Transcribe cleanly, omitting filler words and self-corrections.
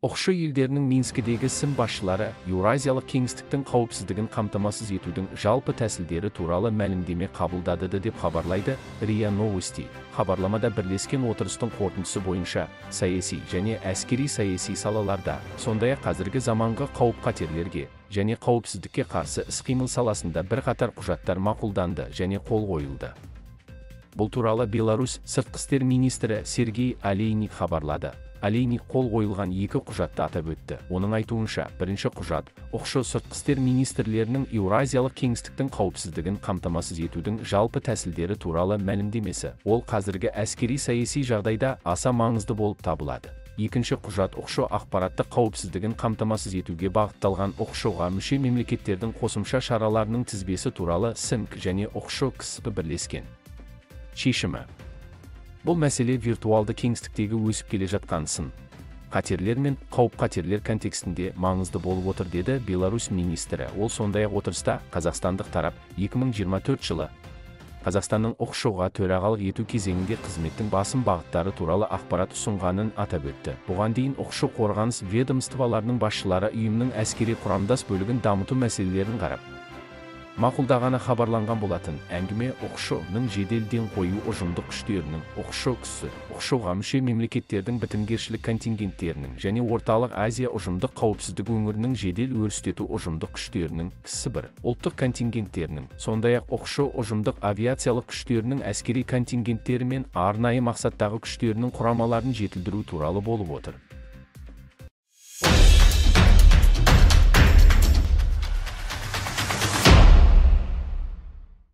Оқшы елдерінің Минскідегі сім басшылары Еуразиялық кеңістіктің қауіпсіздігін қамтамасыз етудің жалпы тәсілдері туралы мәлімдеме қабылдады деп хабарлайды РИА Новости. Хабарламада бірлескен отырыстың қорытындысы бойынша саяси және әскери-саяси салаларда, сондай-ақ қазіргі заманғы қауіп-қатерлерге және қауіпсіздікке қарсы іс-қимыл саласында бірқатар құжаттар мақұлданды және қол қойылды. Бұл туралы Беларусь сыртқы істер министрі Сергей Алейник хабарлады. Алейник қол қойылған екі құжатты атап өтті. Оның айтуынша, бірінші құжат оқшы сыртқы істер министрлерінің Еуразиялық кеңістіктің қауіпсіздігін қамтамасыз етудің жалпы тәсілдері туралы мәлімдемесі. Ол қазіргі әскери-саяси жағдайда аса маңызды болып табылады. Екінші құжат оқшы ақпараттық қауіпсіздігін қамтамасыз етуге бағытталған оқшыға мүше мемлекеттердің қосымша шараларының тізбесі туралы СНК және оқшы КСП бірлескен шешімі. Бұл мәселе виртуалды кеңістіктегі өсіп келе жатқан сын қатерлер мен қауіп-қатерлер контекстінде маңызды болып отыр, деді Беларусь министрі. Ол сондай-ақ отырыста қазақстандық тарап 2024 жылы Қазақстанның оқшыға төрағалық ету кезеңінде қызметтің басым бағыттары туралы ақпарат ұсынғанын атап өтті. Бұған дейін оқшы қорғаныс ведомстволарының басшылары ұйымның әскери құрамдас бөлігін дамыту мәселелерін қарап мақұлдағаны хабарланған болатын. Әңгіме оқшының жедел ден қою ұжымдық күштерінің, оқшы күші, оқшыға мүше мемлекеттердің бітімгершілік контингенттерінің және Орталық Азия ұжымдық қауіпсіздік өңірінің жедел өрістету ұжымдық күштерінің, Ксібір ұлттық контингенттерінің, сондай-ақ оқшы ұжымдық авиациялық күштерінің әскери контингенттері мен арнайы мақсаттағы күштерінің құрамаларын жетілдіру туралы болып отыр.